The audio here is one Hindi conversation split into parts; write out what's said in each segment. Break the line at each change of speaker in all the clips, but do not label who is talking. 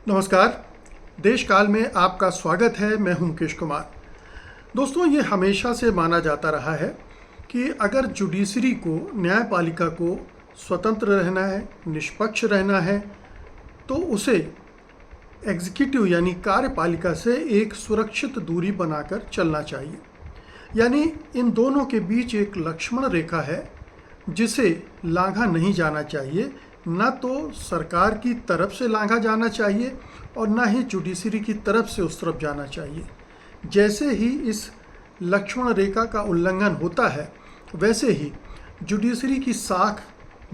नमस्कार। देश काल में आपका स्वागत है। मैं हूं मुकेश कुमार। दोस्तों, ये हमेशा से माना जाता रहा है कि अगर जुडिशरी को, न्यायपालिका को स्वतंत्र रहना है, निष्पक्ष रहना है, तो उसे एग्जीक्यूटिव यानी कार्यपालिका से एक सुरक्षित दूरी बनाकर चलना चाहिए। यानी इन दोनों के बीच एक लक्ष्मण रेखा है जिसे लांघा नहीं जाना चाहिए। न तो सरकार की तरफ से लांघा जाना चाहिए और न ही जुडिशरी की तरफ से उस तरफ जाना चाहिए। जैसे ही इस लक्ष्मण रेखा का उल्लंघन होता है, वैसे ही जुडिशरी की साख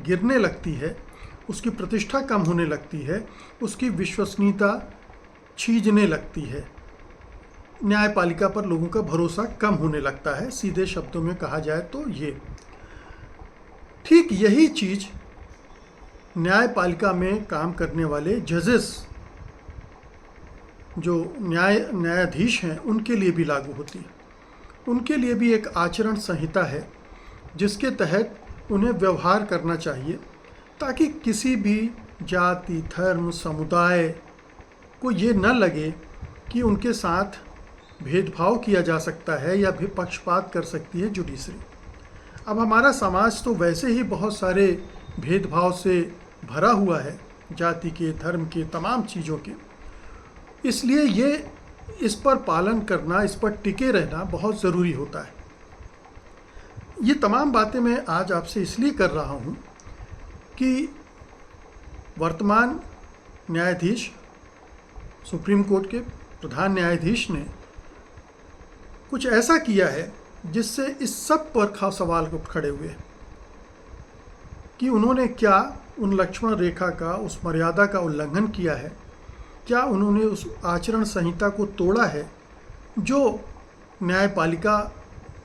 गिरने लगती है, उसकी प्रतिष्ठा कम होने लगती है, उसकी विश्वसनीयता छीजने लगती है, न्यायपालिका पर लोगों का भरोसा कम होने लगता है। सीधे शब्दों में कहा जाए तो ये ठीक यही चीज़ न्यायपालिका में काम करने वाले जजेस, जो न्यायाधीश हैं, उनके लिए भी लागू होती है। उनके लिए भी एक आचरण संहिता है जिसके तहत उन्हें व्यवहार करना चाहिए, ताकि किसी भी जाति, धर्म, समुदाय को ये न लगे कि उनके साथ भेदभाव किया जा सकता है या भी पक्षपात कर सकती है जुडिशरी। अब हमारा समाज तो वैसे ही बहुत सारे भेदभाव से भरा हुआ है, जाति के, धर्म के, तमाम चीज़ों के। इसलिए ये इस पर पालन करना, इस पर टिके रहना बहुत ज़रूरी होता है। ये तमाम बातें मैं आज आपसे इसलिए कर रहा हूँ कि वर्तमान न्यायाधीश, सुप्रीम कोर्ट के प्रधान न्यायाधीश ने कुछ ऐसा किया है जिससे इस सब पर सवाल खड़े हुए हैं कि उन्होंने क्या उन लक्ष्मण रेखा का, उस मर्यादा का उल्लंघन किया है, क्या उन्होंने उस आचरण संहिता को तोड़ा है जो न्यायपालिका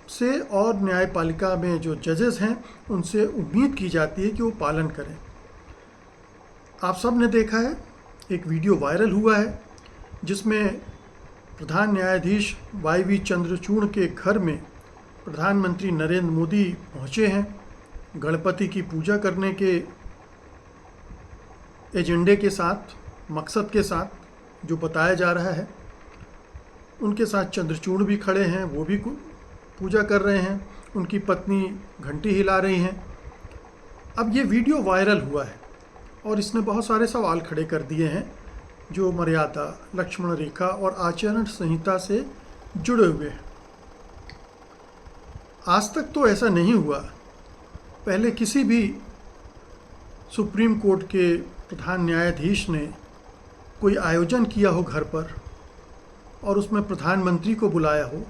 से और न्यायपालिका में जो जजेस हैं उनसे उम्मीद की जाती है कि वो पालन करें। आप सब ने देखा है, एक वीडियो वायरल हुआ है जिसमें प्रधान न्यायाधीश वाई.वी. चंद्रचूड़ के घर में प्रधानमंत्री नरेंद्र मोदी पहुँचे हैं गणपति की पूजा करने के एजेंडे के साथ, मकसद के साथ जो बताया जा रहा है। उनके साथ चंद्रचूड़ भी खड़े हैं, वो भी पूजा कर रहे हैं, उनकी पत्नी घंटी हिला रही हैं। अब ये वीडियो वायरल हुआ है और इसने बहुत सारे सवाल खड़े कर दिए हैं जो मर्यादा, लक्ष्मण रेखा और आचरण संहिता से जुड़े हुए हैं। आज तक तो ऐसा नहीं हुआ। पहले किसी भी सुप्रीम कोर्ट के प्रधान न्यायाधीश ने कोई आयोजन किया हो घर पर और उसमें प्रधानमंत्री को बुलाया हो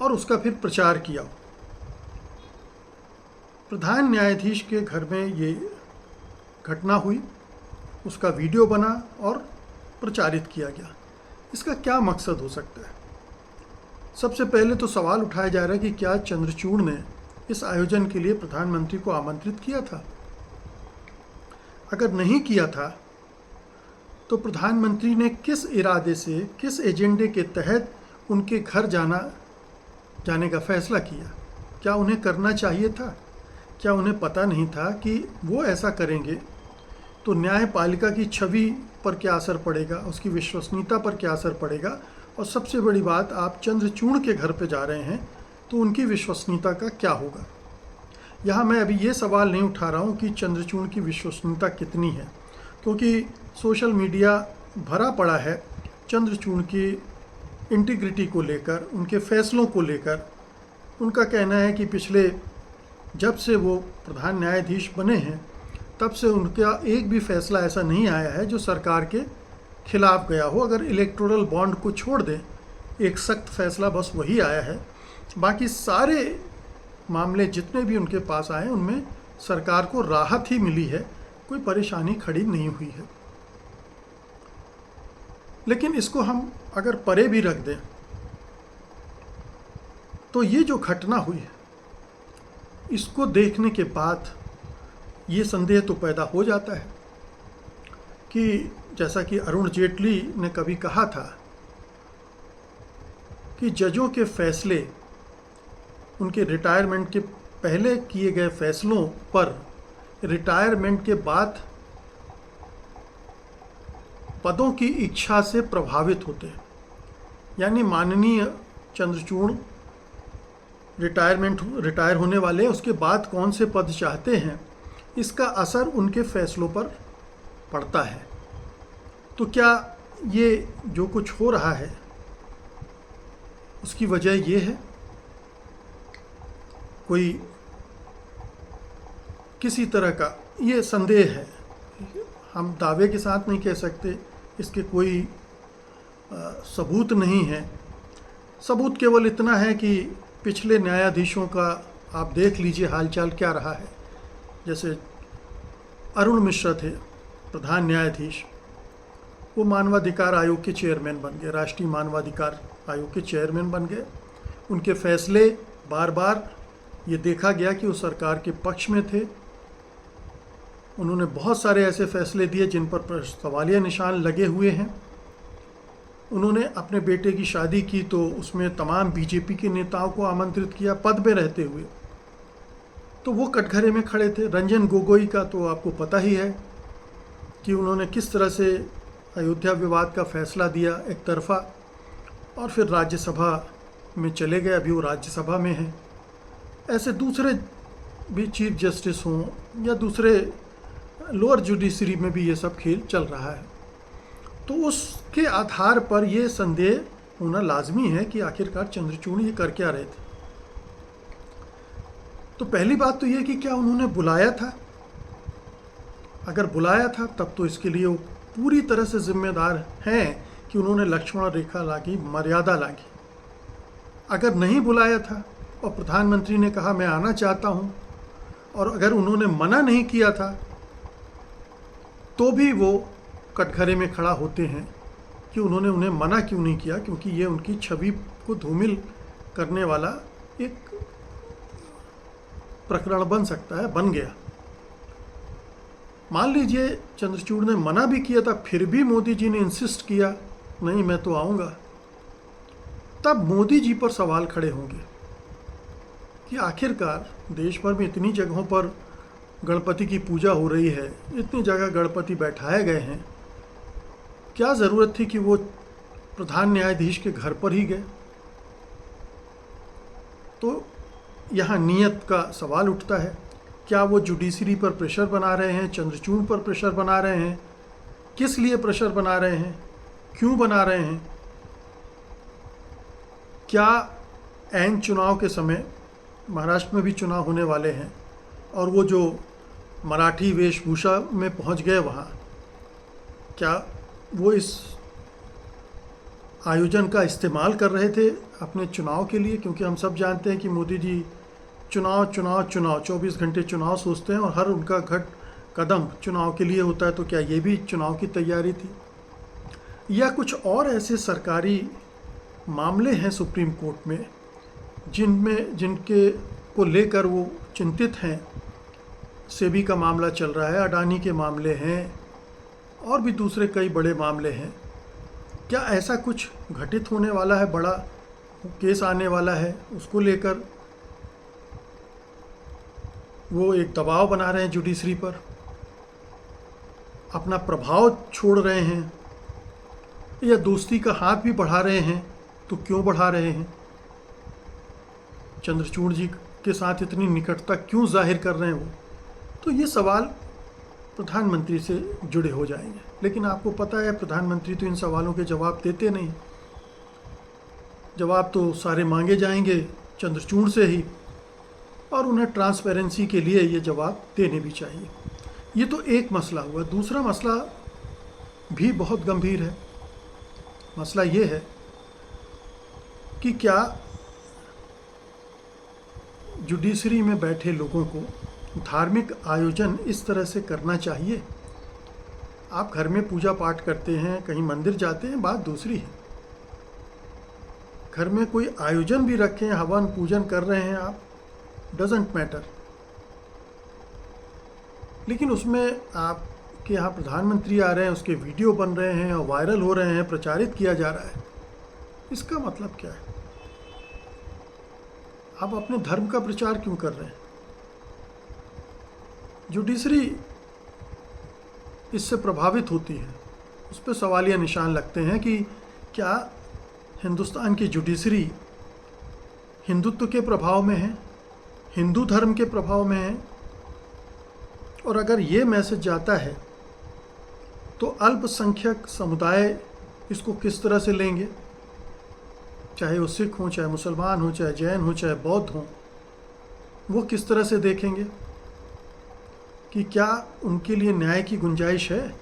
और उसका फिर प्रचार किया हो। प्रधान न्यायाधीश के घर में ये घटना हुई, उसका वीडियो बना और प्रचारित किया गया। इसका क्या मकसद हो सकता है? सबसे पहले तो सवाल उठाया जा रहा है कि क्या चंद्रचूड़ ने इस आयोजन के लिए प्रधानमंत्री को आमंत्रित किया था? अगर नहीं किया था तो प्रधानमंत्री ने किस इरादे से, किस एजेंडे के तहत उनके घर जाने का फैसला किया? क्या उन्हें करना चाहिए था? क्या उन्हें पता नहीं था कि वो ऐसा करेंगे तो न्यायपालिका की छवि पर क्या असर पड़ेगा, उसकी विश्वसनीयता पर क्या असर पड़ेगा? और सबसे बड़ी बात, आप चंद्रचूड़ के घर पे जा रहे हैं तो उनकी विश्वसनीयता का क्या होगा? यहाँ मैं अभी ये सवाल नहीं उठा रहा हूँ कि चंद्रचूड़ की विश्वसनीयता कितनी है, क्योंकि सोशल मीडिया भरा पड़ा है चंद्रचूड़ की इंटीग्रिटी को लेकर, उनके फैसलों को लेकर। उनका कहना है कि पिछले, जब से वो प्रधान न्यायाधीश बने हैं, तब से उनका एक भी फैसला ऐसा नहीं आया है जो सरकार के खिलाफ गया हो। अगर इलेक्टोरल बॉन्ड को छोड़ दें, एक सख्त फैसला बस वही आया है। बाकी सारे मामले जितने भी उनके पास आए, उनमें सरकार को राहत ही मिली है, कोई परेशानी खड़ी नहीं हुई है। लेकिन इसको हम अगर परे भी रख दें तो ये जो घटना हुई है, इसको देखने के बाद ये संदेह तो पैदा हो जाता है कि जैसा कि अरुण जेटली ने कभी कहा था कि जजों के फैसले, उनके रिटायरमेंट के पहले किए गए फैसलों पर रिटायरमेंट के बाद पदों की इच्छा से प्रभावित होते हैं। यानी माननीय चंद्रचूड़ रिटायर होने वाले हैं, उसके बाद कौन से पद चाहते हैं, इसका असर उनके फैसलों पर पड़ता है। तो क्या ये जो कुछ हो रहा है उसकी वजह ये है? कोई किसी तरह का ये संदेह है, हम दावे के साथ नहीं कह सकते, इसके कोई सबूत नहीं है। सबूत केवल इतना है कि पिछले न्यायाधीशों का आप देख लीजिए हालचाल क्या रहा है। जैसे अरुण मिश्रा थे प्रधान न्यायाधीश, वो मानवाधिकार आयोग के चेयरमैन बन गए, राष्ट्रीय मानवाधिकार आयोग के चेयरमैन बन गए। उनके फैसले बार बार ये देखा गया कि वो सरकार के पक्ष में थे। उन्होंने बहुत सारे ऐसे फैसले दिए जिन पर सवालिया निशान लगे हुए हैं। उन्होंने अपने बेटे की शादी की तो उसमें तमाम बीजेपी के नेताओं को आमंत्रित किया पद में रहते हुए, तो वो कटघरे में खड़े थे। रंजन गोगोई का तो आपको पता ही है कि उन्होंने किस तरह से अयोध्या विवाद का फैसला दिया एक तरफा, और फिर राज्यसभा में चले गए, अभी वो राज्यसभा में हैं। ऐसे दूसरे भी चीफ जस्टिस हों या दूसरे लोअर जुडिशरी में भी ये सब खेल चल रहा है। तो उसके आधार पर ये संदेह होना लाजमी है कि आखिरकार चंद्रचूड़ ये कर क्या रहे थे। तो पहली बात तो ये कि क्या उन्होंने बुलाया था? अगर बुलाया था तब तो इसके लिए वो पूरी तरह से जिम्मेदार हैं कि उन्होंने लक्ष्मण रेखा लागी, मर्यादा लागी। अगर नहीं बुलाया था और प्रधानमंत्री ने कहा मैं आना चाहता हूं, और अगर उन्होंने मना नहीं किया था तो भी वो कटघरे में खड़ा होते हैं कि उन्होंने उन्हें मना क्यों नहीं किया, क्योंकि ये उनकी छवि को धूमिल करने वाला एक प्रकरण बन सकता है, बन गया। मान लीजिए चंद्रचूड़ ने मना भी किया था, फिर भी मोदी जी ने इंसिस्ट किया नहीं मैं तो आऊँगा, तब मोदी जी पर सवाल खड़े होंगे कि आखिरकार देश भर में इतनी जगहों पर गणपति की पूजा हो रही है, इतनी जगह गणपति बैठाए गए हैं, क्या ज़रूरत थी कि वो प्रधान न्यायाधीश के घर पर ही गए? तो यहाँ नियत का सवाल उठता है। क्या वो जुडिशरी पर प्रेशर बना रहे हैं, चंद्रचूड़ पर प्रेशर बना रहे हैं? किस लिए प्रेशर बना रहे हैं, क्यों बना रहे हैं? क्या ऐन चुनाव के समय, महाराष्ट्र में भी चुनाव होने वाले हैं, और वो जो मराठी वेशभूषा में पहुंच गए वहाँ, क्या वो इस आयोजन का इस्तेमाल कर रहे थे अपने चुनाव के लिए? क्योंकि हम सब जानते हैं कि मोदी जी चुनाव 24 घंटे चुनाव सोचते हैं और हर उनका कदम चुनाव के लिए होता है। तो क्या ये भी चुनाव की तैयारी थी, या कुछ और ऐसे सरकारी मामले हैं सुप्रीम कोर्ट में जिनके को लेकर वो चिंतित हैं? सेबी का मामला चल रहा है, अडानी के मामले हैं, और भी दूसरे कई बड़े मामले हैं। क्या ऐसा कुछ घटित होने वाला है, बड़ा केस आने वाला है, उसको लेकर वो एक दबाव बना रहे हैं जुडिशरी पर, अपना प्रभाव छोड़ रहे हैं, या दोस्ती का हाथ भी बढ़ा रहे हैं? तो क्यों बढ़ा रहे हैं? चंद्रचूड़ जी के साथ इतनी निकटता क्यों जाहिर कर रहे हैं वो? तो ये सवाल प्रधानमंत्री से जुड़े हो जाएंगे। लेकिन आपको पता है प्रधानमंत्री तो इन सवालों के जवाब देते नहीं। जवाब तो सारे मांगे जाएंगे चंद्रचूड़ से ही, और उन्हें ट्रांसपेरेंसी के लिए ये जवाब देने भी चाहिए। ये तो एक मसला हुआ। दूसरा मसला भी बहुत गंभीर है। मसला ये है कि क्या जुडिशरी में बैठे लोगों को धार्मिक आयोजन इस तरह से करना चाहिए? आप घर में पूजा पाठ करते हैं, कहीं मंदिर जाते हैं, बात दूसरी है। घर में कोई आयोजन भी रखें, हवन पूजन कर रहे हैं आप, डजेंट मैटर, लेकिन उसमें आपके यहाँ प्रधानमंत्री आ रहे हैं, उसके वीडियो बन रहे हैं और वायरल हो रहे हैं, प्रचारित किया जा रहा है, इसका मतलब क्या है? आप अपने धर्म का प्रचार क्यों कर रहे हैं? जुडिशरी इससे प्रभावित होती है। उस पर सवालिया निशान लगते हैं कि क्या हिंदुस्तान की जुडिशरी हिंदुत्व के प्रभाव में है, हिंदू धर्म के प्रभाव में है। और अगर ये मैसेज जाता है तो अल्पसंख्यक समुदाय इसको किस तरह से लेंगे, चाहे वो सिख हों, चाहे मुसलमान हों, चाहे जैन हों, चाहे बौद्ध हों, वो किस तरह से देखेंगे कि क्या उनके लिए न्याय की गुंजाइश है।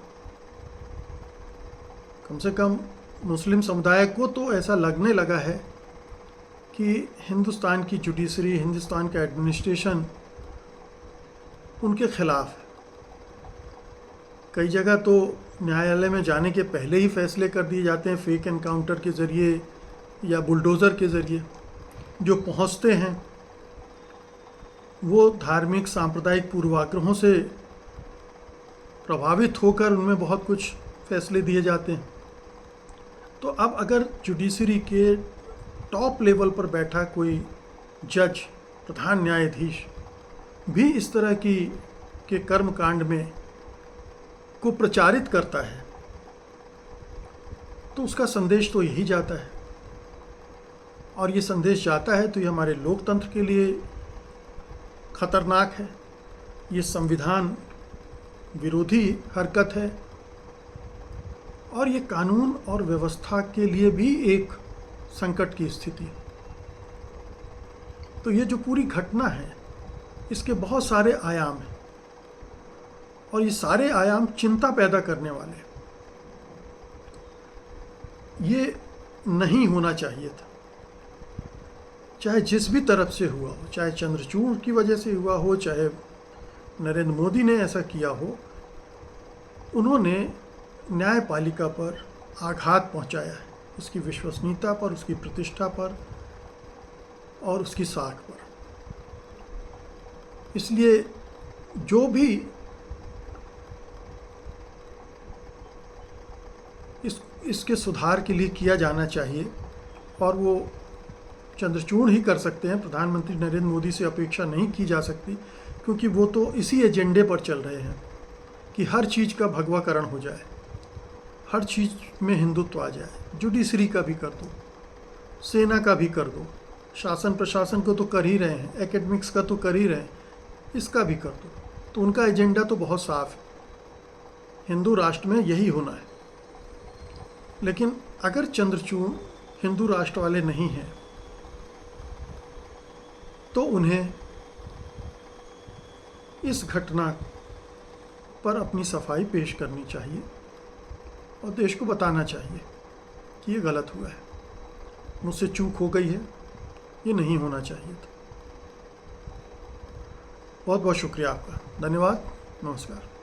कम से कम मुस्लिम समुदाय को तो ऐसा लगने लगा है कि हिंदुस्तान की जुडिशरी, हिंदुस्तान का एडमिनिस्ट्रेशन उनके खिलाफ है। कई जगह तो न्यायालय में जाने के पहले ही फैसले कर दिए जाते हैं फेक एनकाउंटर के ज़रिए या बुलडोज़र के ज़रिए। जो पहुंचते हैं वो धार्मिक सांप्रदायिक पूर्वाग्रहों से प्रभावित होकर उनमें बहुत कुछ फैसले दिए जाते हैं। तो अब अगर जुडिशरी के टॉप लेवल पर बैठा कोई जज, प्रधान न्यायाधीश भी इस तरह के कर्मकांड में को प्रचारित करता है तो उसका संदेश तो यही जाता है। और ये संदेश जाता है तो ये हमारे लोकतंत्र के लिए खतरनाक है, ये संविधान विरोधी हरकत है और ये कानून और व्यवस्था के लिए भी एक संकट की स्थिति। तो ये जो पूरी घटना है इसके बहुत सारे आयाम हैं और ये सारे आयाम चिंता पैदा करने वाले हैं। ये नहीं होना चाहिए था, चाहे जिस भी तरफ से हुआ हो, चाहे चंद्रचूड़ की वजह से हुआ हो, चाहे नरेंद्र मोदी ने ऐसा किया हो। उन्होंने न्यायपालिका पर आघात पहुंचाया है, उसकी विश्वसनीयता पर, उसकी प्रतिष्ठा पर और उसकी साख पर। इसलिए जो भी इसके सुधार के लिए किया जाना चाहिए, और वो चंद्रचूड़ ही कर सकते हैं, प्रधानमंत्री नरेंद्र मोदी से अपेक्षा नहीं की जा सकती, क्योंकि वो तो इसी एजेंडे पर चल रहे हैं कि हर चीज़ का भगवाकरण हो जाए, हर चीज़ में हिंदुत्व आ जाए। जुडिशरी का भी कर दो, सेना का भी कर दो, शासन प्रशासन को तो कर ही रहे हैं, एकेडमिक्स का तो कर ही रहे हैं, इसका भी कर दो। तो उनका एजेंडा तो बहुत साफ है, हिंदू राष्ट्र में यही होना है। लेकिन अगर चंद्रचूड़ हिंदू राष्ट्र वाले नहीं हैं तो उन्हें इस घटना पर अपनी सफाई पेश करनी चाहिए और देश को बताना चाहिए कि ये गलत हुआ है, मुझसे चूक हो गई है, ये नहीं होना चाहिए था। बहुत बहुत शुक्रिया आपका, धन्यवाद, नमस्कार।